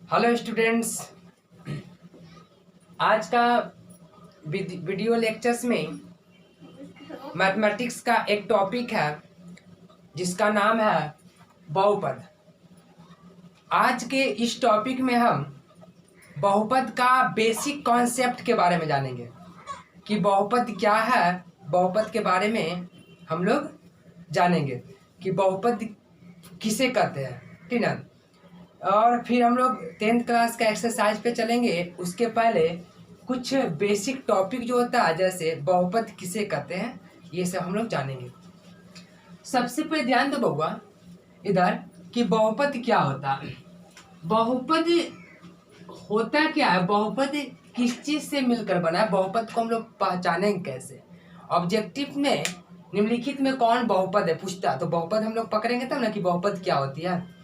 Hello students, आज का video lectures में मैथमेटिक्स का एक टॉपिक है जिसका नाम है बहुपद। आज के इस टॉपिक में हम बहुपद का बेसिक कॉन्सेप्ट के बारे में जानेंगे कि बहुपद क्या है। बहुपद के बारे में हम लोग जानेंगे कि बहुपद किसे कहते हैं, ठीक ना। और फिर हम लोग 10th क्लास का एक्सरसाइज पे चलेंगे। उसके पहले कुछ बेसिक टॉपिक जो होता है, जैसे बहुपद किसे कहते हैं, ये सब हम लोग जानेंगे। सबसे पहले ध्यान दो बउआ इधर कि बहुपद क्या होता है। बहुपद होता क्या है, बहुपद किस चीज से मिलकर बना है, बहुपद को हम लोग पहचानेंगे कैसे। ऑब्जेक्टिव में निम्नलिखित में कौन बहुपद है पूछता, तो बहुपद हम लोग पकड़ेंगे तब ना कि बहुपद क्या होती है।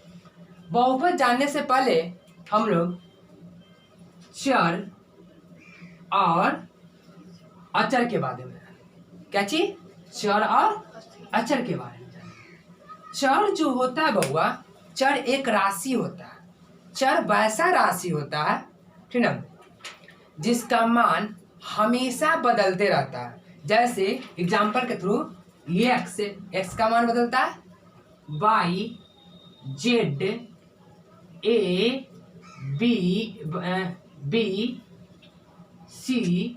बहुपद जानने से पहले हम लोग चर और अचर के बारे में, क्या चीज, चर और अचर के बारे में जानेंगे। चर जो होता है बउआ, चर एक राशि होता है। चर वैसा राशि होता है, ठीक ना, जिसका मान हमेशा बदलते रहता है। जैसे एग्जांपल के थ्रू ये एक्स का मान बदलता है, वाई, जेड, ए, बी, सी,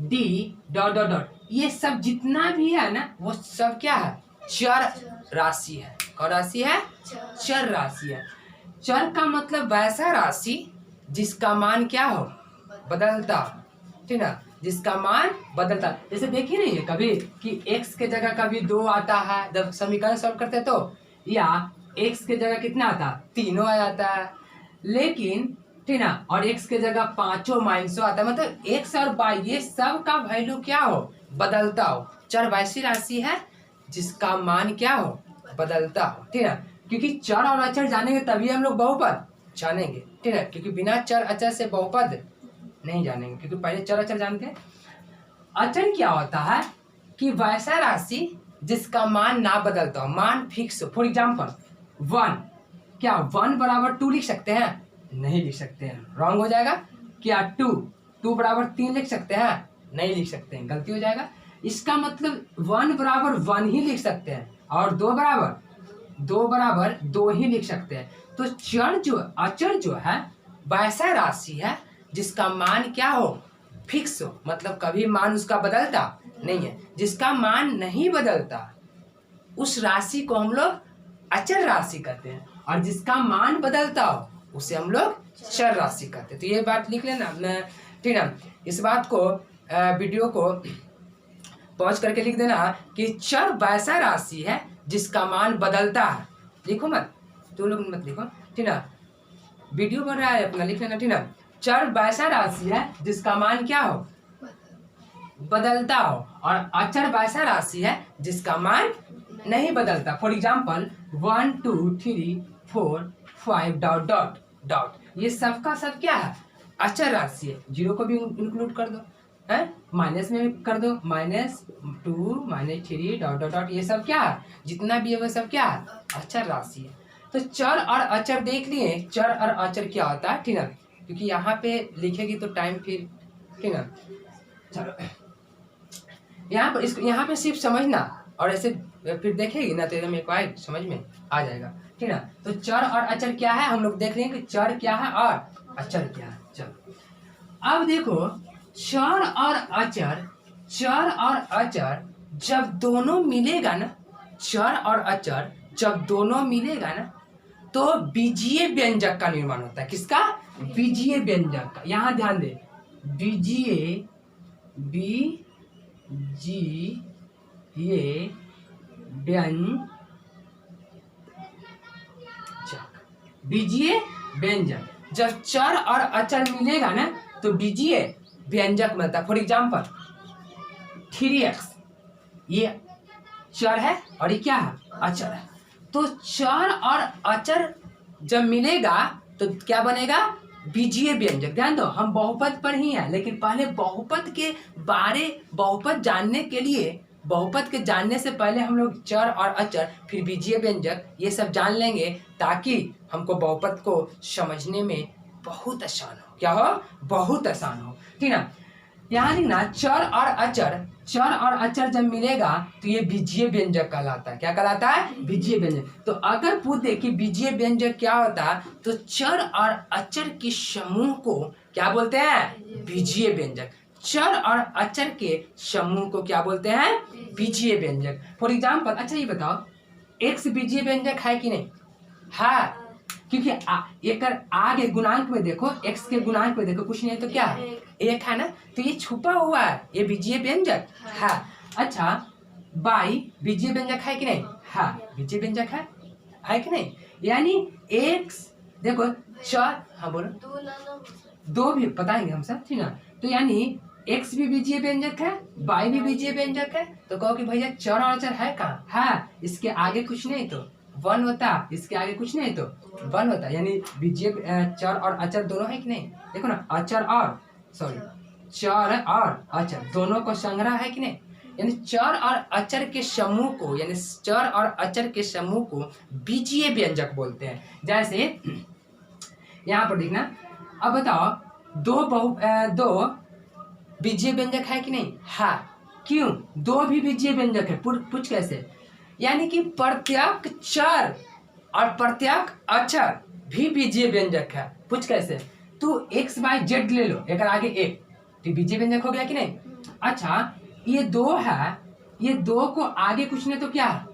डी डॉट डॉट डॉट, ये सब जितना भी है ना, वो सब क्या है, चर राशि है। कौन राशि है, चर राशि है। चर का मतलब वैसा राशि जिसका मान क्या हो, बदलता, ठीक ना, जिसका मान बदलता। जैसे देखिए नहीं है कभी कि x के जगह कभी 2 आता है जब समीकरण सॉल्व करते तो, या x के जगह कितना आता, 3 आ जाता है। लेकिन ठीक ना, और x के जगह 5 -1 आता है। मतलब x और y ये सब का वैल्यू क्या हो, बदलता हो। चर वैसी राशि है जिसका मान क्या हो, बदलता हो, ठीक है। क्योंकि चर और अचर जानेंगे तभी हम लोग बहुपद जानेंगे, ठीक है। क्योंकि बिना चर अचर से बहुपद नहीं जानेंगे, क्योंकि पहले चर अचर जानते हैं। अचर क्या होता है कि वैसा राशि जिसका मान ना बदलता हो, मान फिक्स हो। फॉर एग्जाम्पल 1, क्या 1 बराबर 2 लिख सकते हैं, नहीं लिख सकते हैं, रॉन्ग हो जाएगा। क्या 2 बराबर 3 लिख सकते हैं, नहीं लिख सकते हैं, गलती हो जाएगा। इसका मतलब 1 बराबर 1 ही लिख सकते हैं और 2 बराबर 2 ही लिख सकते हैं। तो चर जो अचर जो है वैसा राशि है जिसका मान क्या हो, फिक्स हो। मतलब कभी मान उसका बदलता नहीं है। जिसका मान नहीं बदलता उस राशि को हम लोग अचर राशि कहते हैं, और जिसका मान बदलता हो उसे हम लोग चर राशि कहते हैं। तो ये बात लिख लेना, ठीक है। इस बात को वीडियो को पॉज करके लिख देना कि चर वैसा राशि है जिसका मान बदलता है। लिखो मत, तो लोग मत लिखो, ठीक ना, वीडियो बन रहा है अपना, लिख लेना, ठीक ना। चर वैसा राशि है जिसका मान क्या हो, बदलता हो, और अचर वैसा राशि है जिसका मान नहीं बदलता। For example 1 2 3 4 5 dot dot dot, ये सब का सब क्या है, अचर राशि है। 0 को भी इंक्लूड कर दो, है माइनस में भी कर दो, -2 -3 डॉट डॉट डॉट, ये सब क्या है, जितना भी है वो सब क्या है, अचर राशि है। तो चर और अचर देख लिए, चर और अचर क्या होता है, ठीक है। क्योंकि यहाँ पे लिखेगी तो टाइम फिर, ठीक है। चलो यहाँ पे सिर्फ समझना, और ऐसे फिर देखेगी ना तो एकदम एक समझ में आ जाएगा, ठीक है। तो चर और अचर क्या है हम लोग देख रहे हैं कि चर क्या है और अचर क्या है। चलो अब देखो, चर और अचर जब दोनों मिलेगा ना, चर और अचर जब दोनों मिलेगा ना, तो बीजीय व्यंजक का निर्माण होता है। किसका, बीजीय व्यंजक का। यहाँ ध्यान दे, बीजीय बीजीय व्यंजक जब चर और अचर मिलेगा ना तो बीजीय व्यंजक मिलता है। फॉर एग्जाम्पल 3x, ये चर है और ये क्या है, अचर है। तो चर और अचर जब मिलेगा तो क्या बनेगा, बीजीय व्यंजक। ध्यान दो, हम बहुपद पर ही हैं, लेकिन पहले बहुपद जानने के लिए बहुपद के जानने से पहले हम लोग चर और अचर फिर बीजीय व्यंजक ये सब जान लेंगे, ताकि हमको बहुपद को समझने में बहुत आसान हो। क्या हो? बहुत आसान हो, ठीक ना। यहाँ लिखना चर और अचर, चर और अचर जब मिलेगा तो ये बीजीय व्यंजक कहलाता है। क्या कहलाता है? बीजीय व्यंजक। तो अगर पूछ दे कि बीजीय व्यंजक क्या होता है, तो चर और अचर के समूह को क्या बोलते हैं? बीजीय व्यंजक। चर और अचर के समूह को क्या बोलते हैं? बीजीय व्यंजक। फॉर एग्जाम्पल, अच्छा ये बताओ, एक्स बीजीय व्यंजक है कि नहीं? है, क्योंकि एक आगे गुणांक में देखो, एक्स के गुणांक में देखो, कुछ नहीं तो क्या है? एक है ना, तो ये छुपा हुआ है, ये बीजीय व्यंजक है। अच्छा, बाई बीजीय व्यंजक है कि नहीं? है, बीजीय व्यंजक है कि नहीं? यानी एक्स देखो चार, हाँ बोलो, दो भी बताएंगे हम सब, ठीक ना। तो यानी एक्स भी बीजीय व्यंजक है, बाई भी बीजीय व्यंजक है। तो कहो कि भैया चर और अचर है कहाँ? है, इसके आगे कुछ नहीं तो वन होता, इसके आगे कुछ नहीं तो वन होता, यानी बीजीय चर और अचर दोनों है कि नहीं? देखो ना, अचर और चर और अचर दोनों को संग्रह है कि नहीं? यानी चर और अचर के समूह को, यानी चर और अचर के समूह को बीजीय व्यंजक बोलते हैं। जैसे यहाँ पर देखना, अब बताओ दो बीजीय व्यंजक है कि नहीं? है। क्यों? दो भी बीजीय व्यंजक है। पूछ कैसे? यानी कि प्रत्येक चर और प्रत्येक अचर भी बीजीय व्यंजक है। पूछ कैसे? तू एक्स बाई जेड ले लो, एक आगे एक, तो बीजीय व्यंजक हो गया कि नहीं? अच्छा, ये दो है, ये दो को आगे कुछ नहीं तो क्या है?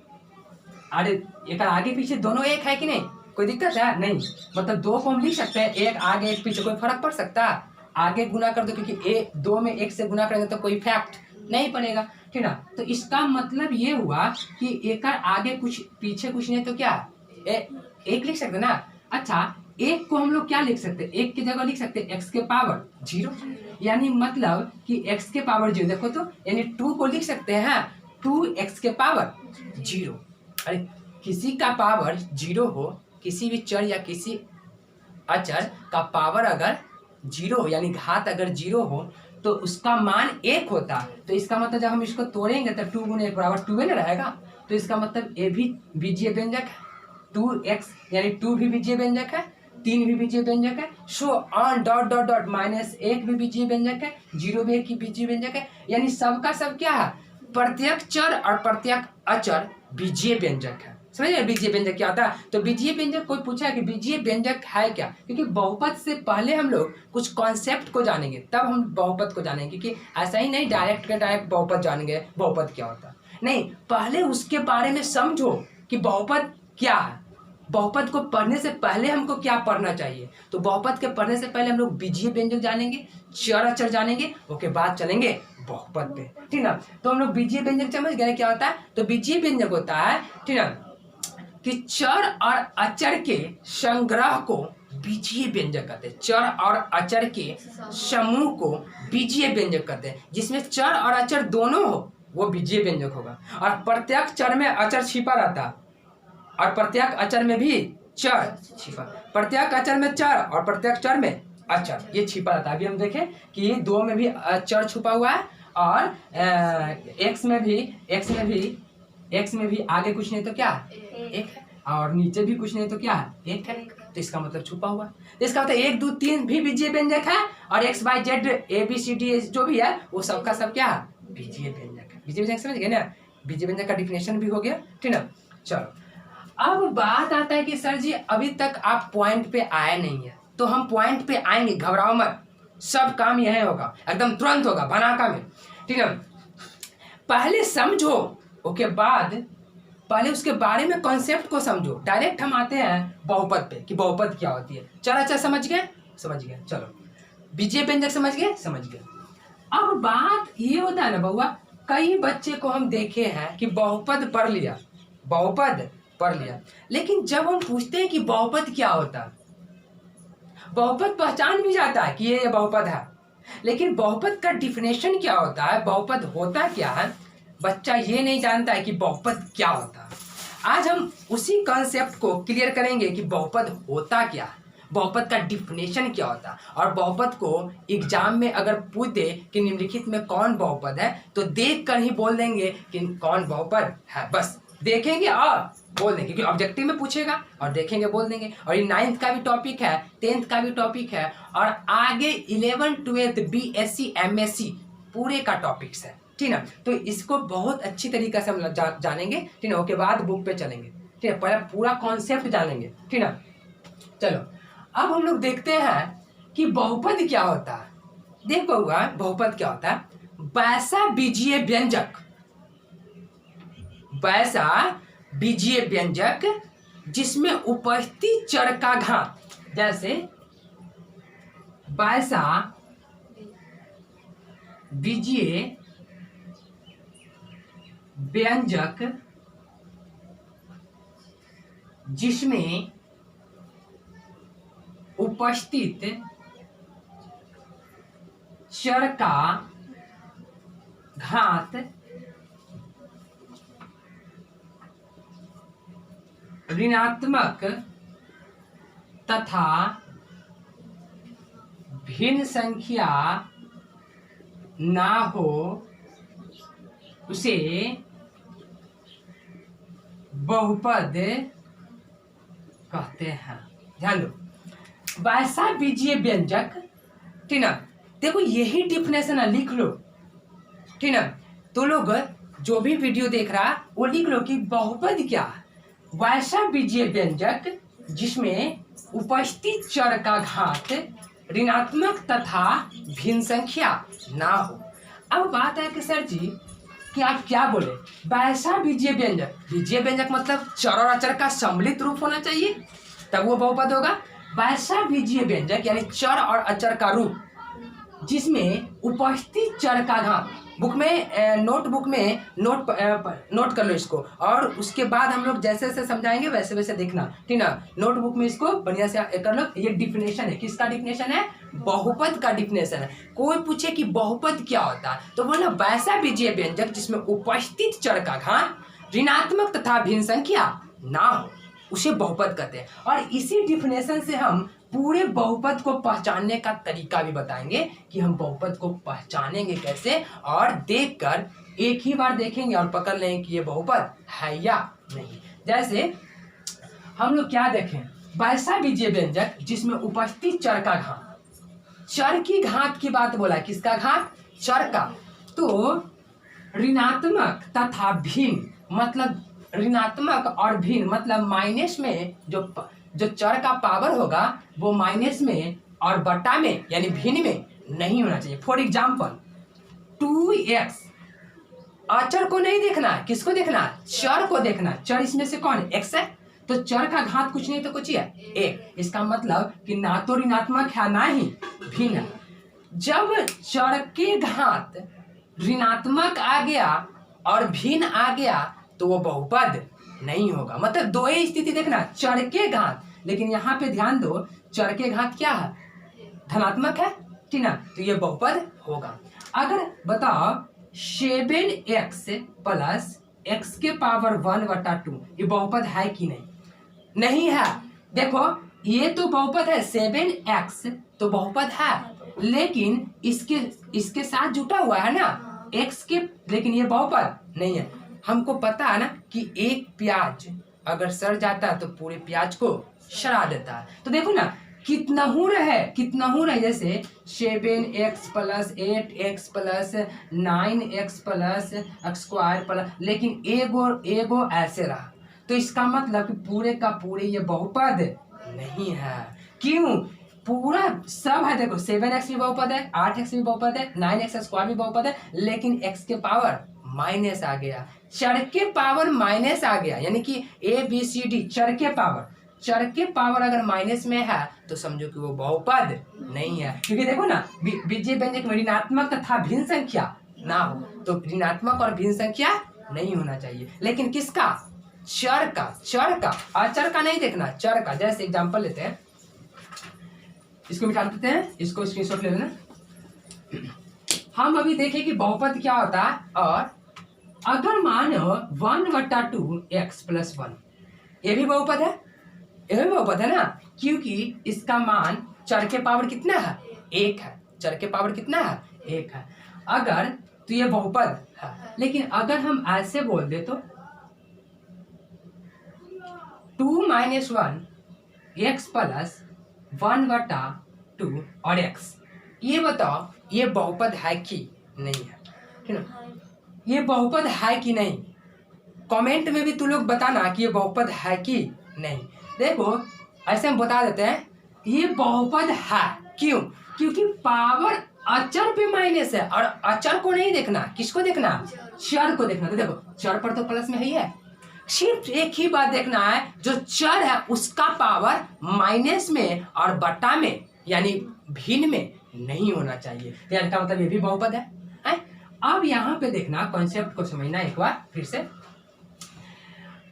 अरे एक आगे पीछे दोनों एक है कि नहीं? कोई दिक्कत है? नहीं। मतलब दो को हम लिख सकते हैं, एक आगे एक पीछे, कोई फर्क पड़ सकता है? आगे गुना कर दो, क्योंकि दो में एक से गुना करेंगे तो कोई फैक्ट नहीं पड़ेगा, ठीक ना। तो इसका मतलब ये हुआ कि एक आगे कुछ पीछे कुछ नहीं तो क्या एक लिख सकते ना। अच्छा, एक को हम लोग क्या लिख सकते? एक की जगह लिख सकते एक्स के पावर 0, यानी मतलब कि एक्स के पावर 0। देखो तो, यानी 2 को लिख सकते हैं 2x के पावर 0। अरे किसी का पावर 0 हो, किसी भी चर या किसी अचर का पावर अगर 0 हो, यानी घात अगर 0 हो, तो उसका मान 1 होता। तो इसका मतलब जब हम इसको तोड़ेंगे तो 2 गुने 1 बराबर 12 रहेगा। तो इसका मतलब ए भी बीजीय व्यंजक है, 2x यानी 2 भी बीजीय व्यंजक है, 3 भी बीजीय व्यंजक है, so on dot dot dot -1 भी बीजीय व्यंजक है, 0 भी एक बीजीय व्यंजक है। यानी सबका सब क्या है? प्रत्येक चर और प्रत्येक अचर बीजीय व्यंजक है। समझिए बीजीय व्यंजक क्या होता है? तो बीजीय व्यंजक, कोई पूछा कि बीजीय व्यंजक है क्या? क्योंकि बहुपद से पहले हम लोग कुछ कॉन्सेप्ट को जानेंगे, तब हम बहुपद को जानेंगे। क्योंकि ऐसा ही नहीं डायरेक्ट के डायरेक्ट बहुपद जानेंगे, बहुपद क्या होता है, नहीं। पहले उसके बारे में समझो कि बहुपद क्या है। बहुपद को पढ़ने से पहले हमको क्या पढ़ना चाहिए? तो बहुपद के पढ़ने से पहले हम लोग बीजीय व्यंजक जानेंगे, चर अचर जानेंगे, उसके बाद चलेंगे बहुपद पे, ठीक ना। तो हम लोग बीजीय व्यंजक समझ गए क्या होता है? तो बीजीय व्यंजक होता है, ठीक ना, कि चर और अचर के संग्रह को बीजीय व्यंजक कहते हैं। चर और अचर के समूह को बीजीय व्यंजक कहते हैं। जिसमें चर और अचर दोनों हो वो बीजीय व्यंजक होगा। और प्रत्येक चर में अचर छिपा रहता है और प्रत्येक अचर में भी चर छिपा, प्रत्येक अचर में चर और प्रत्येक चर में अचर, ये छिपा रहता है। अभी हम देखें कि दो में भी चर छुपा हुआ है और एक्स में भी आगे कुछ नहीं तो क्या एक है, और नीचे भी कुछ नहीं तो क्या एक है। तो इसका मतलब छुपा हुआ है। तो इसका मतलब 1 2 3 भी बीजीय व्यंजक है, और एक्स वाई जेड ABCD जो भी है वो सबका सब क्या है? बीजीय व्यंजक है। बीजीय व्यंजक समझ गए ना? बीजीय व्यंजक का डिफिनेशन भी हो गया, ठीक ना। चलो, अब बात आता है कि सर जी अभी तक आप पॉइंट पे आए नहीं है, तो हम पॉइंट पे आएंगे, घबराओ मत, सब काम यही होगा, एकदम तुरंत होगा, बनाका में, ठीक है। पहले समझो, उसके बाद पहले उसके बारे में कॉन्सेप्ट को समझो। डायरेक्ट हम आते हैं बहुपद पे कि बहुपद क्या होती है। चल अच्छा, समझ गए? चलो, बीजीय व्यंजक समझ गए। अब बात ये होता है ना बउआ, कई बच्चे को हम देखे हैं कि बहुपद पढ़ लिया, लेकिन जब हम पूछते हैं कि बहुपद क्या होता है, बहुपद पहचान भी जाता है कि ये बहुपद है, लेकिन बहुपद का डिफिनेशन क्या होता है, बहुपद होता क्या है, बच्चा ये नहीं जानता है कि बहुपद क्या होता है। आज हम उसी कॉन्सेप्ट को क्लियर करेंगे कि बहुपद होता क्या है। बहुपद का डिफिनेशन क्या होता है, और बहुपद को एग्जाम में अगर पूछ दे कि निम्नलिखित में कौन बहुपद है तो देख कर ही बोल देंगे कि कौन बहुपद है, बस देखेंगे और बोल देंगे, क्योंकि ऑब्जेक्टिव में पूछेगा और देखेंगे बोल देंगे। और ये 9th का भी टॉपिक है, 10th का भी टॉपिक है, और आगे 11th 12th BSc MSc पूरे का टॉपिक्स है, ठीक ना। तो इसको बहुत अच्छी तरीके से हम जानेंगे, ठीक ना। उसके बाद बुक पे चलेंगे, ठीक है, पहले पूरा कॉन्सेप्ट जानेंगे, ठीक ना। चलो अब हम लोग देखते हैं कि बहुपद क्या होता है। देख बहुआ बहुपद क्या होता है, वैसा बीजीय व्यंजक, वैसा बीजीय व्यंजक जिसमें उपस्थित चर का घात, जैसे वैसा बीजीय व्यंजक जिसमें उपस्थित चर का घात ऋणात्मक तथा भिन्न संख्या ना हो उसे बहुपद कहते हैं। ध्यान दो, वैसा बीजीय व्यंजक, ठीक ना। देखो यही डिफिनेशन है, लिख लो, ठीक ना। तो लोग जो भी वीडियो देख रहा है वो लिख लो कि बहुपद क्या है, वैसा बीजीय व्यंजक जिसमें उपस्थित चर का घात ऋणात्मक तथा भिन्न संख्या ना हो। अब बात है कि सर जी कि आप क्या बोले, वैसा बीजीय व्यंजक, बीजीय व्यंजक मतलब चर और अचर का सम्मिलित रूप होना चाहिए तब वो बहुपद होगा। वैसा बीजीय व्यंजक यानी चर और अचर का रूप जिसमें उपस्थित चर का घात, बुक में नोटबुक में नोट कर लो इसको, और उसके बाद हम लोग जैसे जैसे समझाएंगे वैसे वैसे देखना, ठीक ना। नोटबुक में इसको बढ़िया से कर लो। ये डिफिनेशन है, किसका डिफिनेशन है, बहुपद का डिफिनेशन है। कोई पूछे कि बहुपद क्या होता है तो बोला वैसा बीजीय व्यंजक जिसमें उपस्थित चर का घात ऋणात्मक तथा भिन्न संख्या ना हो उसे बहुपद कहते हैं। और इसी डिफिनेशन से हम पूरे बहुपद को पहचानने का तरीका भी बताएंगे कि हम बहुपद को पहचानेंगे कैसे, और देखकर एक ही बार देखेंगे और पकड़ लेंगे कि ये बहुपद है या नहीं। जैसे हम लोग क्या देखें, वैसा बीजीय व्यंजक जिसमें उपस्थित चर का घात, चर की घात की बात बोला, किसका घात, चर का। तो ऋणात्मक तथा भिन्न मतलब ऋणात्मक और भिन्न मतलब माइनस में जो चर का पावर होगा वो माइनस में और बटा में यानी भिन्न में नहीं होना चाहिए। फॉर एग्जाम्पल 2x, अचर को नहीं देखना है, किसको देखना है, चर को देखना है। चर इसमें से कौन है, x है, तो चर का घात कुछ नहीं तो कुछ ही है 1। इसका मतलब कि ना तो ऋणात्मक है ना ही भिन्न है। जब चर के घात ऋणात्मक आ गया और भिन्न आ गया तो वो बहुपद नहीं होगा। मतलब दो ही स्थिति देखना, चर के घात, लेकिन यहाँ पे ध्यान दो चर के घात क्या है, धनात्मक है, ठीक ना, तो ये बहुपद होगा। अगर बताओ 7x प्लस x के पावर 1/2 ये बहुपद है कि नहीं, नहीं है। देखो ये तो बहुपद है, 7x तो बहुपद है, लेकिन इसके साथ जुटा हुआ है ना x के, लेकिन ये बहुपद नहीं है। हमको पता है ना कि एक प्याज अगर सड़ जाता है तो पूरे प्याज को सड़ा देता है। तो देखो ना कितना रहे, जैसे 7x plus 8x plus 9x plus x² plus, लेकिन एगो ऐसे रहा, तो इसका मतलब कि पूरे का पूरे ये बहुपद नहीं है। क्यों, पूरा सब है। देखो 7x भी बहुपद है, 8x भी बहुपद है, 9x² भी बहुपद है, लेकिन x के पावर माइनस आ गया, चर के पावर माइनस आ गया, यानी कि ABCD चर के पावर अगर माइनस में है तो समझो कि वो बहुपद नहीं है। क्योंकि देखो ना बीजीय व्यंजक में ऋणात्मक तथा भिन्न संख्या ना हो, तो ऋणात्मक और भिन्न संख्या नहीं होना चाहिए। लेकिन किसका, चर का, अचर का नहीं देखना, चर का। जैसे एग्जांपल लेते हैं, इसको मिटा देते हैं, इसको स्क्रीनशॉट ले लेना। हम अभी देखें कि बहुपद क्या होता है। और अगर मानो 1/2 x + 1, ये भी बहुपद है, ना, क्योंकि इसका मान चर के पावर कितना है, 1 है। चर के पावर कितना है, 1 है। अगर तो ये बहुपद है, लेकिन अगर हम ऐसे बोल दे तो 2 - 1 x प्लस 1/2 और x, ये बताओ ये बहुपद है कि नहीं है, ठीक ना? ये बहुपद है कि नहीं, कमेंट में भी तू लोग बताना कि ये बहुपद है कि नहीं। देखो ऐसे हम बता देते हैं ये बहुपद है। क्यों? क्योंकि पावर अचर पे माइनस है, और अचर को नहीं देखना, किसको देखना, चर को देखना। तो देखो चर पर तो प्लस में ही है, सिर्फ एक ही बात देखना है, जो चर है उसका पावर माइनस में और बट्टा में यानी भिन्न में नहीं होना चाहिए। यानी का मतलब ये भी बहुपद है, हैं? अब यहाँ पे देखना, कॉन्सेप्ट को समझना एक बार फिर से।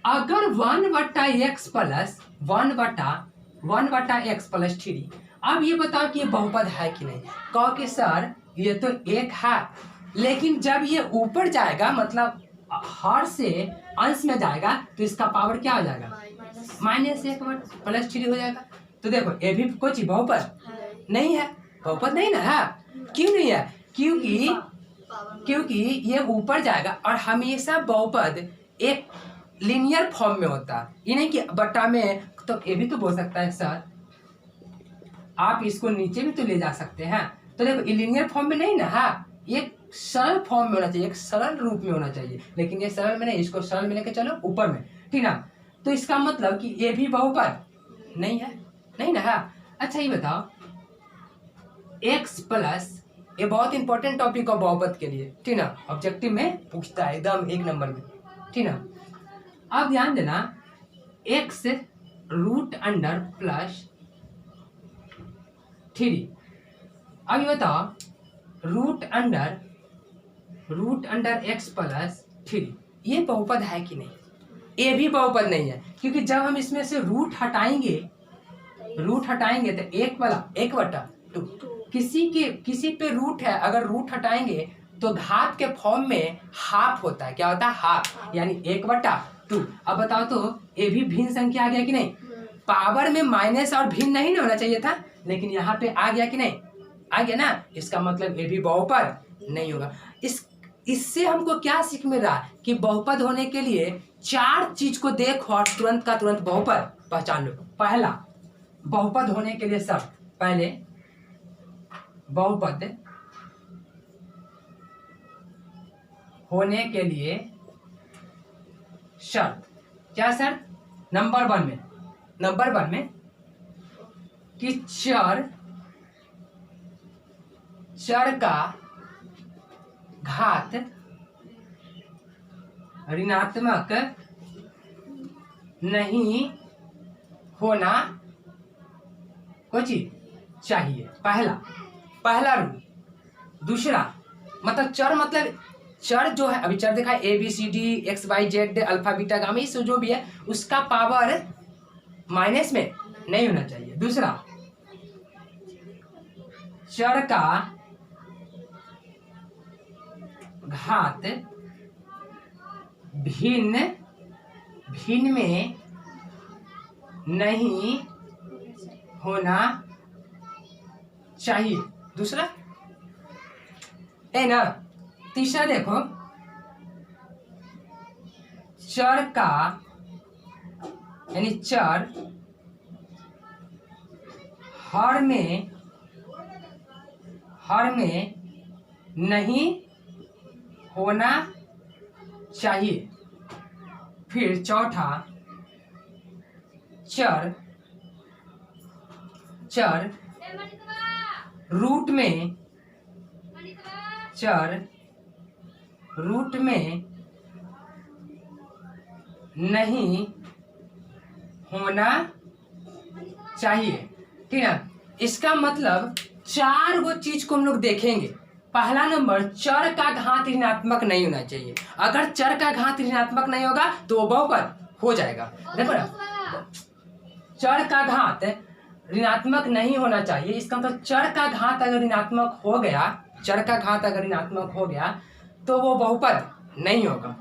अगर 1/x प्लस 1/x प्लस 3, अब ये बताओ कि ये बहुपद है कि नहीं। कहो कि सर ये तो 1 है, लेकिन जब ये ऊपर जाएगा मतलब हर से अंश में जाएगा तो इसका पावर क्या हो जाएगा, -1 प्लस 3 हो जाएगा। तो देखो ये भी कुछ बहुपद नहीं है, बहुपद नहीं ना है। क्यों नहीं है? क्योंकि ये ऊपर जाएगा, और हमेशा बहुपद एक लीनियर फॉर्म में होता है, ये नहीं कि बट्टा में। तो ये भी तो बोल सकता है सर आप इसको नीचे भी तो ले जा सकते हैं। तो देखो ये लीनियर फॉर्म में नहीं ना है, ये सरल फॉर्म में होना चाहिए, एक सरल रूप में होना चाहिए, लेकिन ये सरल में नहीं, इसको सरल में लेके चलो ऊपर में, ठीक ना? तो इसका मतलब कि ये भी बहुपद नहीं है, नहीं ना है। अच्छा ये बताओ x प्लस, ये बहुत इंपॉर्टेंट टॉपिक है बहुपद के लिए, ठीक ना? ऑब्जेक्टिव में पूछता है एकदम 1 नंबर में, ठीक ना? अब ध्यान देना x रूट अंडर प्लस 3। अब ये बताओ रूट अंडर x प्लस 3, ये बहुपद है कि नहीं? ये भी बहुपद नहीं है, क्योंकि जब हम इसमें से रूट हटाएंगे तो 1/2, किसी पे रूट है, अगर रूट हटाएंगे तो घात के फॉर्म में हाफ होता है। क्या होता है? हाफ, यानी 1/2। अब बताओ तो ये भी भिन्न संख्या आ गया कि नहीं? पावर में माइनस और भिन्न नहीं होना चाहिए था, लेकिन यहाँ पे आ गया कि नहीं? आ गया ना। इसका मतलब ये भी बहुपद नहीं होगा। इससे हमको क्या सीख मिल रहा है कि बहुपद होने के लिए 4 चीज को देखो और तुरंत का तुरंत बहुपद पहचान लो। पहला, बहुपद होने के लिए सब पहले बहुपद होने के लिए शर्त, क्या शर्त? नंबर वन में कि चर का घात ऋणात्मक नहीं होना कुछ चाहिए। पहला रूल। दूसरा मतलब चर जो है, अभी चर देखा ABCD XYZ alpha beta gamma, इस जो भी है उसका पावर माइनस में नहीं होना चाहिए। दूसरा, चर का घात भिन्न में नहीं होना चाहिए। दूसरा है ना। तीसरा देखो, चर का यानी चर हर में नहीं होना चाहिए। फिर चौथा, चर रूट में नहीं होना चाहिए, ठीक है। इसका मतलब 4 वो चीज को हम लोग देखेंगे। पहला नंबर, चर का घात ऋणात्मक नहीं होना चाहिए। अगर चर का घात ऋणात्मक नहीं होगा तो वो बहुपद हो जाएगा। देखो ना, चर का घात ऋणात्मक नहीं होना चाहिए, इसका मतलब चर का घात अगर ऋणात्मक हो गया तो वो बहुपद नहीं होगा।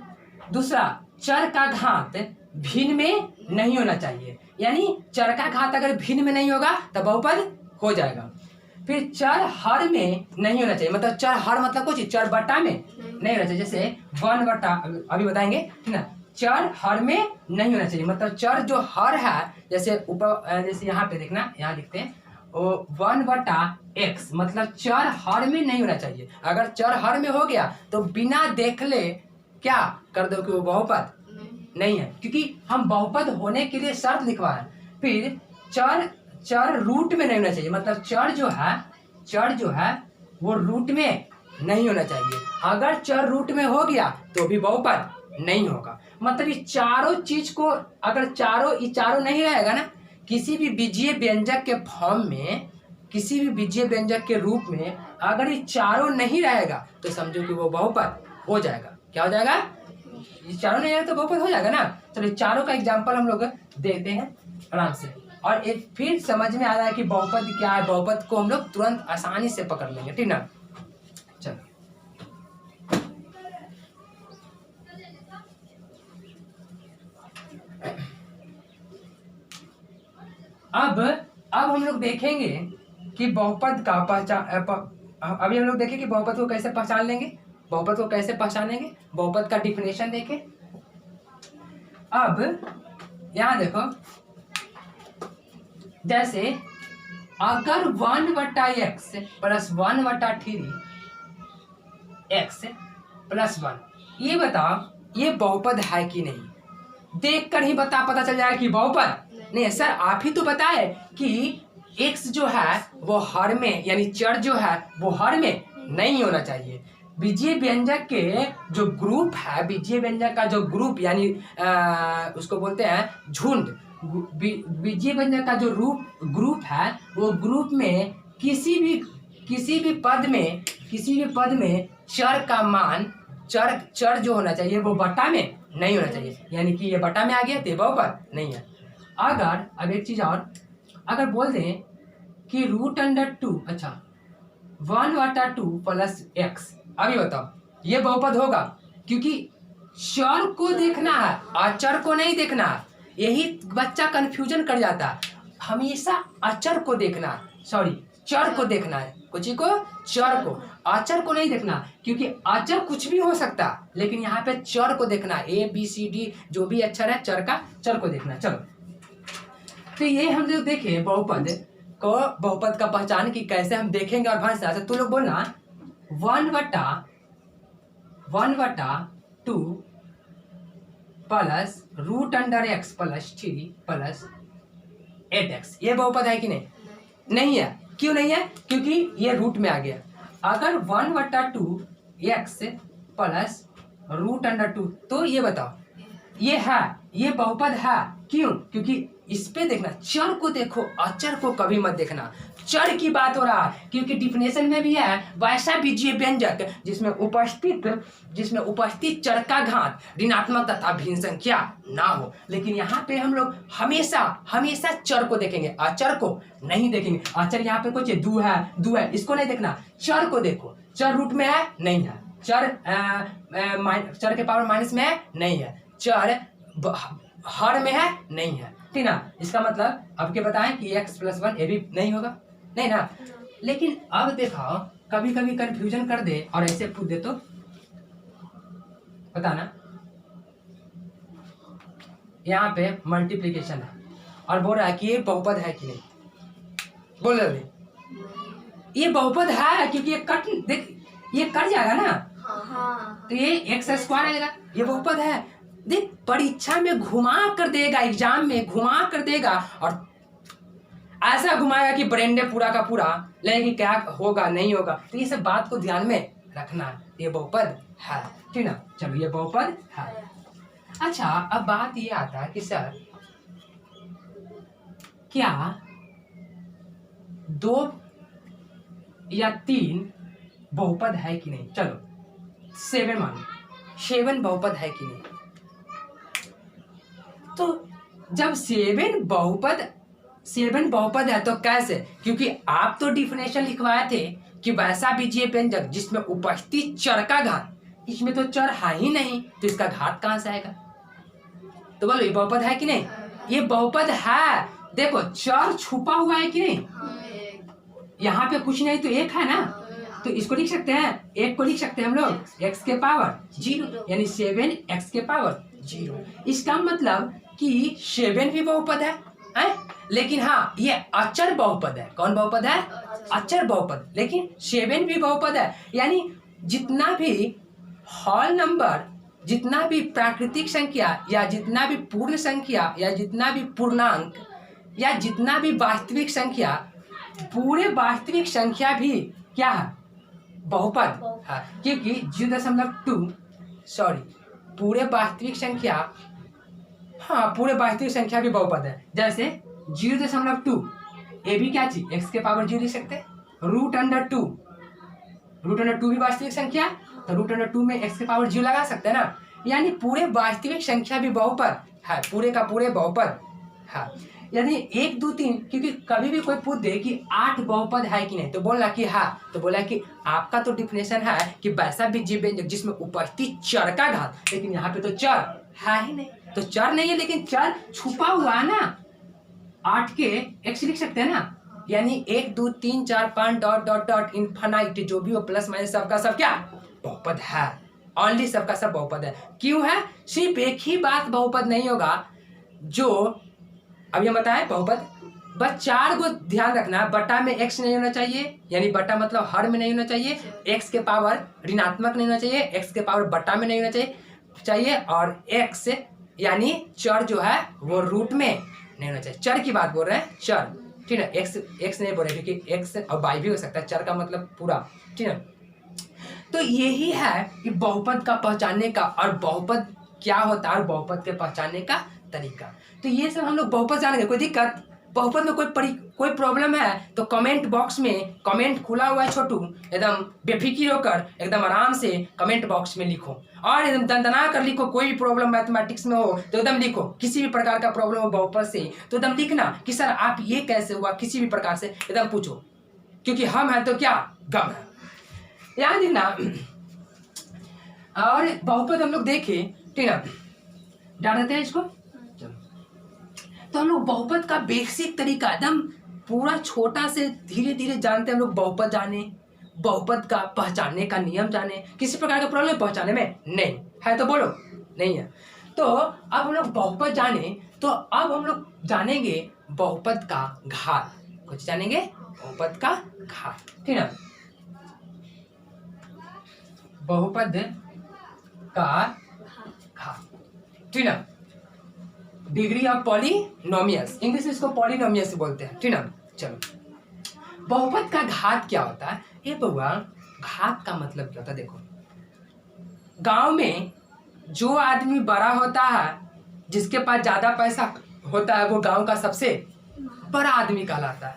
दूसरा, चर का घात भिन्न में नहीं होना चाहिए, यानी चर का घात अगर भिन्न में नहीं होगा तो बहुपद हो जाएगा। फिर चर हर में नहीं होना चाहिए, मतलब चर हर मतलब कुछ चर बट्टा में नहीं होना चाहिए, जैसे 1 बट्टा अभी बताएंगे, ठीक ना। चर हर में नहीं होना चाहिए, मतलब चर जो हर है, जैसे ऊपर जैसे यहाँ पे देखना, यहाँ लिखते हैं 1 बटा x, मतलब चर हर में नहीं होना चाहिए। अगर चर हर में हो गया तो बिना देख ले क्या कर दो कि वो बहुपद नहीं है, क्योंकि हम बहुपद होने के लिए शर्त लिखवाए। फिर चर रूट में नहीं होना चाहिए, मतलब चर जो है वो रूट में नहीं होना चाहिए। अगर चर रूट में हो गया तो भी बहुपद नहीं होगा। मतलब ये चारों चीज को, अगर ये चारों नहीं रहेगा ना, किसी भी बीजीय व्यंजक के फॉर्म में, किसी भी बीजीय व्यंजक के रूप में अगर ये चारों नहीं रहेगा तो समझो कि वो बहुपद हो जाएगा। क्या हो जाएगा? ये चारों नहीं रहेगा तो बहुपद हो जाएगा ना। चलो चारों का एग्जांपल हम लोग देखते हैं आराम से, और एक फिर समझ में आ रहा है कि बहुपद क्या है। बहुपद को हम लोग तुरंत आसानी से पकड़ लेंगे, ठीक ना। चलो अब हम लोग देखेंगे कि बहुपद का पहचान, अभी हम लोग देखें कि बहुपद को कैसे पहचान लेंगे, बहुपद को कैसे पहचानेंगे, बहुपद का डिफिनेशन देखें। अब यहाँ देखो, जैसे अगर 1/x प्लस 1/3 x प्लस 1, ये बताओ ये बहुपद है कि नहीं। देख कर ही पता चल जाएगा कि बहुपद नहीं है। सर आप ही तो बताए कि x जो है वो हर में, यानी चर जो है वो हर में नहीं होना चाहिए। बीजीय व्यंजक के जो ग्रुप है, बीजीय व्यंजक का जो ग्रुप, यानी उसको बोलते हैं झुंड। बीजीय व्यंजक का जो ग्रुप है, वो ग्रुप में किसी भी पद में चर का मान, चर जो होना चाहिए वो बटा में नहीं होना चाहिए, यानी कि ये बटा में आ गया तो बहुपद नहीं है। अगर अब एक चीज और, अगर बोल दें कि √2, अच्छा 1/2 प्लस x, अभी बताओ ये बहुपद होगा, क्योंकि चर को देखना है, अचर को नहीं देखना है। यही बच्चा कंफ्यूजन कर जाता है। हमेशा अचर को देखना है, सॉरी चर को देखना है, कुछ को चर को, अचर को नहीं देखना, क्योंकि अचर कुछ भी हो सकता है, लेकिन यहाँ पे चर को देखना है। ABCD जो भी अक्षर है चर को देखना है। चलो तो ये हम जो देखे बहुपद का पहचान की कैसे हम देखेंगे, और भाषा से तू लोग बोलना 1/2 plus √x plus 3 plus 8x, ये बहुपद है कि नहीं? नहीं है। क्यों नहीं है? क्योंकि ये रूट में आ गया। अगर 1/2x प्लस √2, तो ये बताओ ये है, ये बहुपद है। क्यों? क्योंकि इस पे देखना, चर को देखो, अचर को कभी मत देखना। चर की बात हो रहा है, क्योंकि डिफिनेशन में भी है वैसा बीजीय व्यंजक जिसमें उपस्थित चर का घात ऋणात्मक तथा भिन्न संख्या ना हो। लेकिन यहाँ पे हम लोग हमेशा चर को देखेंगे, अचर को नहीं देखेंगे। अचर यहाँ पे कुछ दू है, इसको नहीं देखना। चर को देखो, चर रूट में है नहीं है, चर के पावर माइनस में है नहीं है, चर हर में है नहीं है, ठीक ना। इसका मतलब अब क्या बताएं कि x + 1 ये भी नहीं होगा, नहीं ना। लेकिन अब देखो कभी कभी कंफ्यूजन कर दे और ऐसे पूछ दे तो बताना, यहाँ पे मल्टीप्लिकेशन है और बोल रहा है कि ये बहुपद है कि नहीं। बोल रहे ये बहुपद है, क्योंकि ये ये कट जाएगा ना, तो ये x² आ जाएगा, ये बहुपद है। देख परीक्षा में घुमा कर देगा, एग्जाम में घुमा कर देगा, और ऐसा घुमाएगा कि ब्रेंडे पूरा का पूरा लेकिन कि क्या होगा नहीं होगा। तो ये सब बात को ध्यान में रखना, ये बहुपद है, ठीक ना। चलो ये बहुपद है। अच्छा अब बात ये आता है कि सर क्या 2 या 3 बहुपद है कि नहीं। चलो 7 मानो, 7 बहुपद है कि नहीं। तो जब 7 बहुपद है तो कैसे? क्योंकि आप तो डिफिनेशन लिखवाए थे कि वैसा बीजीय व्यंजक जिसमें उपस्थित चर का घात, इसमें तो चर है ही नहीं, तो इसका घात कहां से आएगा। तो बोलो ये बहुपद है कि नहीं? ये बहुपद है। देखो चर छुपा हुआ है कि नहीं, यहाँ पे कुछ नहीं तो एक है ना, तो इसको लिख सकते हैं, एक को लिख सकते हैं हम लोग x के पावर 0 यानी 7x के पावर 0। इसका मतलब कि 7 भी बहुपद है? लेकिन हाँ ये अचर बहुपद है। कौन बहुपद है? अचर बहुपद। लेकिन 7 भी बहुपद है, यानी जितना भी होल नंबर, जितना भी प्राकृतिक संख्या या जितना भी पूर्ण संख्या या जितना भी पूर्णांक या जितना भी वास्तविक संख्या, पूरे वास्तविक संख्या भी क्या है? बहुपद है। क्योंकि 0.2 सॉरी पूरे वास्तविक संख्या, हाँ पूरे वास्तविक संख्या भी बहुपद है। जैसे 0.2 ये भी क्या चीज x के पावर 0 लिख सकते हैं। √2 भी वास्तविक संख्या, तो √2 में x के पावर 0 लगा सकते हैं ना, यानी पूरे वास्तविक संख्या भी बहुपद है, पूरे का पूरे बहुपद है। यानी 1 2 3, क्योंकि कभी भी कोई पूछ दे कि 8 बहुपद है कि नहीं, तो बोला कि हाँ, तो बोला कि आपका तो डिफिनेशन है कि वैसा भी जीव व्यंजक जिसमें उपस्थित चर का घात, लेकिन यहाँ पे तो चर है ही नहीं, तो चर नहीं है लेकिन चर छुपा हुआ है ना। 8 के x लिख सकते हैं ना, यानी 1 2 3 4 5 डॉट डॉट डॉट इनफाइनाइट जो भी हो प्लस माइनस सबका सब क्या बहुपद है, ओनली सबका सब बहुपद है। क्यों है? सिर्फ एक ही बात बहुपद नहीं होगा जो अभी हम बताएं बहुपद, बस 4 को ध्यान रखना। बटा में x नहीं होना चाहिए, यानी बटा मतलब हर में नहीं होना चाहिए, x के पावर ऋणात्मक नहीं होना चाहिए, x के पावर बटा में नहीं होना चाहिए और x यानी चर जो है वो रूट में नहीं होना चाहिए। चर की बात बोल रहे हैं, चर, ठीक है। x नहीं बोल रहे क्योंकि x और y भी हो सकता है, चर का मतलब पूरा, ठीक है। तो यही है कि बहुपद का पहचानने का, और बहुपद क्या होता है और बहुपद के पहचानने का तरीका। तो ये सब हम लोग बहुपद जानेंगे। कोई दिक्कत? बहुपद में कोई प्रॉब्लम है तो कमेंट बॉक्स में, कमेंट खुला हुआ है छोटू, एकदम बेफिक्र होकर एकदम आराम से कमेंट बॉक्स में लिखो, और एकदम दंदना कर लिखो। कोई भी प्रॉब्लम मैथमेटिक्स में हो तो एकदम लिखो, किसी भी प्रकार का प्रॉब्लम हो बहुपद से तो एकदम लिखना कि सर आप ये कैसे हुआ, किसी भी प्रकार से एकदम पूछो, क्योंकि हम हैं तो क्या गम है। याद रखना। और बहुपद हम लोग देखे, ठीक है, डाल देते हैं इसको। तो हम लोग बहुपद का बेसिक तरीका एकदम पूरा छोटा से धीरे धीरे जानते हैं हम लोग। बहुपद जाने, बहुपद का पहचानने का नियम जाने, किसी प्रकार का प्रॉब्लम पहचानने में नहीं है तो बोलो नहीं है। तो अब हम लोग बहुपद जाने, तो अब हम लोग जानेंगे बहुपद का घात। कुछ जानेंगे बहुपद का घात, ठीक है। बहुपद का घात, ठीक है। डिग्री ऑफ पॉलिनोमियल्स, इंग्लिश में इसको पॉलिनोमियल्स बोलते हैं, ठीक है। चलो बहुपद का घात क्या होता है? ये बउआ घात का मतलब क्या होता है? देखो गांव में जो आदमी बड़ा होता है, जिसके पास ज्यादा पैसा होता है, वो गांव का सबसे बड़ा आदमी कहलाता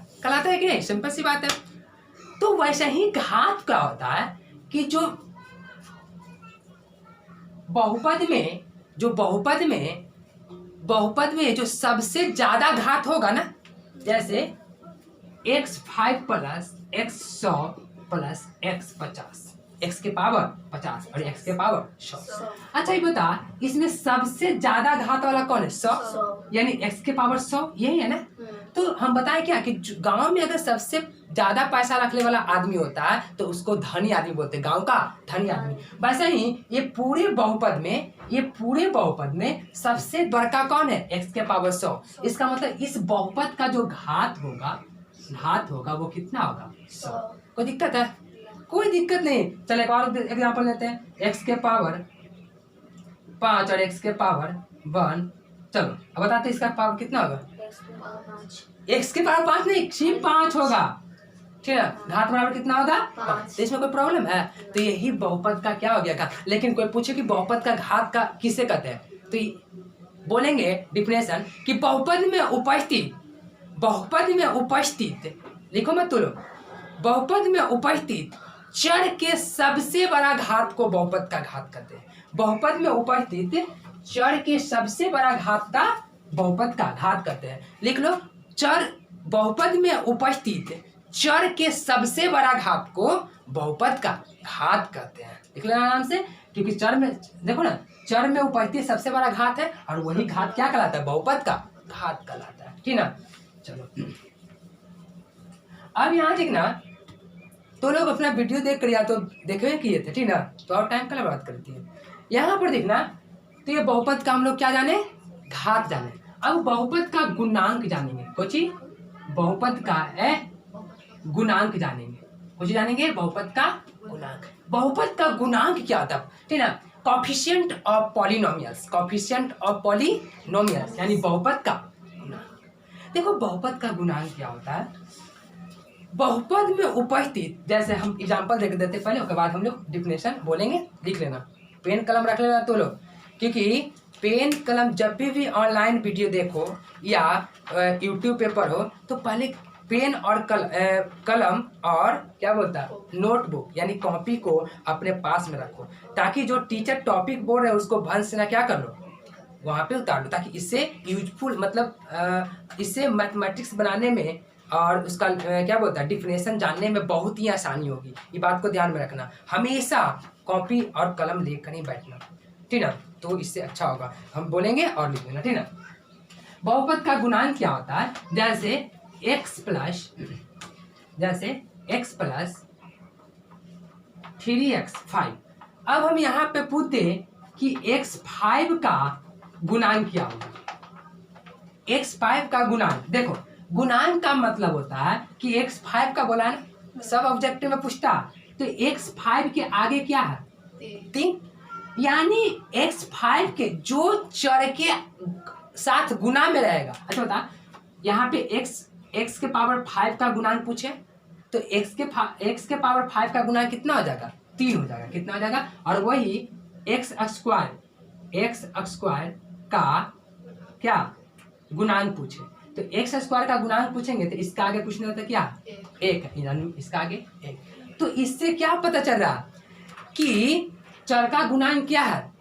है कि नहीं? सिंपल सी बात है। तो वैसे ही घात क्या होता है कि जो बहुपद में जो सबसे ज्यादा घात होगा ना, जैसे x5 plus x100 plus x50, x के पावर 50 और x के पावर 100। अच्छा ये बता, इसमें सबसे ज्यादा घात वाला कौन है? 100, यानी x के पावर 100, यही है ना। तो हम बताएं क्या कि गांव में अगर सबसे ज्यादा पैसा रखने वाला आदमी होता है तो उसको धनी आदमी बोलते हैं, गांव का धनी आदमी। वैसे ही ये पूरे बहुपद में सबसे बड़का कौन है? x के पावर 100। इसका मतलब इस बहुपद का जो घात होगा वो कितना होगा? 100। कोई दिक्कत है? कोई दिक्कत नहीं। चलो एक और एग्जांपल लेते हैं, x के पावर 5 और x के पावर 1। चलो अब बताते हैं इसका पावर कितना होगा? x के पावर 5 नहीं, सिर्फ 5 होगा, ठीक है। घात बराबर कितना होगा? 5। तो इसमें कोई प्रॉब्लम है? तो यही बहुपद का क्या हो गया? लेकिन कोई पूछे कि बहुपद का घात का किसे कहते हैं, तो बोलेंगे डिफिनेशन कि बहुपद में उपस्थित लिखो मत तो लो, बहुपद में उपस्थित चर के सबसे बड़ा घात को बहुपद का घात कहते हैं। बहुपद में उपस्थित चर के सबसे बड़ा घात का बहुपद का घात कहते हैं। लिख लो, बहुपद में उपस्थित चर के सबसे बड़ा घात को बहुपद का घात कहते हैं। लिख लेना आराम से, क्योंकि चर में देखो ना, चर में उपस्थित सबसे बड़ा घात है और वही घात क्या कहलाता है? बहुपद का घात कहलाता है, ठीक ना। चलो अब यहाँ देखना, तो लोग अपना वीडियो देख कर या तो देखे किए थे, ठीक ना, तो और टाइम का बात करती है। यहाँ पर देखना, तो ये बहुपद का हम लोग क्या जाने, घात जाने। अब बहुपद का गुणांक जानेंगे, कुछ बहुपद का गुणांक जानेंगे, कुछ जानेंगे बहुपद का गुणांक। बहुपद का गुणांक क्या होता है, ठीक ना, coefficient of polynomials, coefficient of polynomials यानी बहुपद का गुणांक। देखो बहुपद का गुणांक क्या होता है, बहुपद में उपस्थित, जैसे हम एग्जांपल देख देते पहले, उसके बाद हम लोग डिफिनेशन बोलेंगे, लिख लेना, पेन कलम रख लेना तो लोग, क्योंकि पेन कलम जब भी ऑनलाइन वीडियो देखो या यूट्यूब पे पढ़ो तो पहले पेन और कलम और क्या बोलता है नोटबुक यानी कॉपी को अपने पास में रखो, ताकि जो टीचर टॉपिक बोल रहे हैं उसको भंस ना क्या कर लो, वहाँ पे उतार लो, ताकि इससे यूजफुल मतलब इससे मैथमेटिक्स बनाने में और उसका क्या बोलता है डिफिनेशन जानने में बहुत ही आसानी होगी। ये बात को ध्यान में रखना, हमेशा कॉपी और कलम लेकर ही बैठना, ठीक ना, तो इससे अच्छा होगा। हम बोलेंगे और लिख लेना, ठीक ना। बहुपद का गुणांक क्या होता है, जैसे x प्लस 3x5। अब हम यहाँ पे पूछते कि x5 का गुणांक क्या होगा। x5 का गुणांक, देखो गुणांक का मतलब होता है कि x5 का बोला ना, सब ऑब्जेक्टिव में पूछता, तो x5 के आगे क्या है 3, यानी x5 के जो चर के साथ गुना में रहेगा। अच्छा बता, यहाँ पे x के पावर 5 का गुणांक पूछे तो x के पावर 5 का गुणांक कितना हो जाएगा 3 हो जाएगा, कितना हो जाएगा, और वही x स्क्वायर का क्या गुणांक पूछे, तो x स्क्वायर का गुणांक पूछेंगे तो इसका आगे कुछ नहीं होता क्या 1, यानी इसका आगे 1। तो इससे क्या पता चल रहा कि चर का गुणांक क्या है,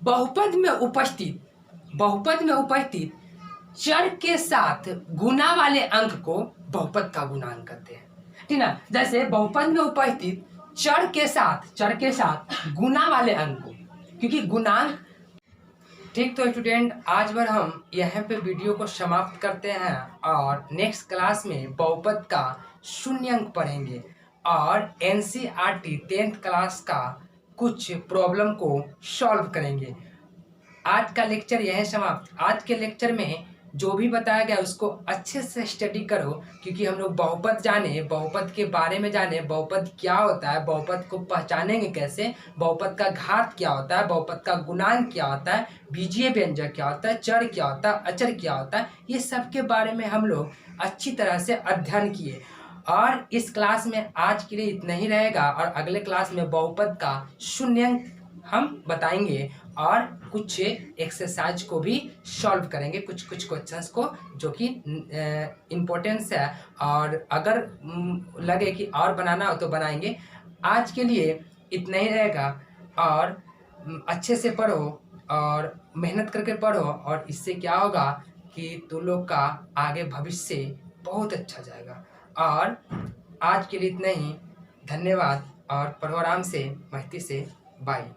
बहुपद में उपस्थित चर के साथ गुना वाले अंक को बहुपद का गुणांक कहते हैं, ठीक ना। जैसे बहुपद में उपस्थित चर के साथ गुना वाले अंक को, क्योंकि गुणांक, ठीक। तो स्टूडेंट आज बार हम यहाँ पे वीडियो को समाप्त करते हैं और नेक्स्ट क्लास में बहुपद का शून्य अंक पढ़ेंगे और NCERT 10th क्लास का कुछ प्रॉब्लम को सॉल्व करेंगे। आज का लेक्चर यह समाप्त। आज के लेक्चर में जो भी बताया गया उसको अच्छे से स्टडी करो, क्योंकि हम लोग बहुपद जाने, बहुपद के बारे में जाने, बहुपद क्या होता है, बहुपद को पहचानेंगे कैसे, बहुपद का घात क्या होता है, बहुपद का गुणांक क्या होता है, बीजीय व्यंजक क्या होता है, चर क्या होता है, अचर क्या होता है, ये सब के बारे में हम लोग अच्छी तरह से अध्ययन किए। और इस क्लास में आज के लिए इतना ही रहेगा और अगले क्लास में बहुपद का शून्य अंक हम बताएंगे और कुछ एक्सरसाइज को भी सॉल्व करेंगे, कुछ क्वेश्चंस को जो कि इम्पोर्टेंस है, और अगर लगे कि और बनाना हो तो बनाएंगे। आज के लिए इतना ही रहेगा और अच्छे से पढ़ो और मेहनत करके पढ़ो, और इससे क्या होगा कि तुम लोग का आगे भविष्य बहुत अच्छा जाएगा। और आज के लिए इतना ही, धन्यवाद और पढ़ो आराम से, मस्ती से, बाय।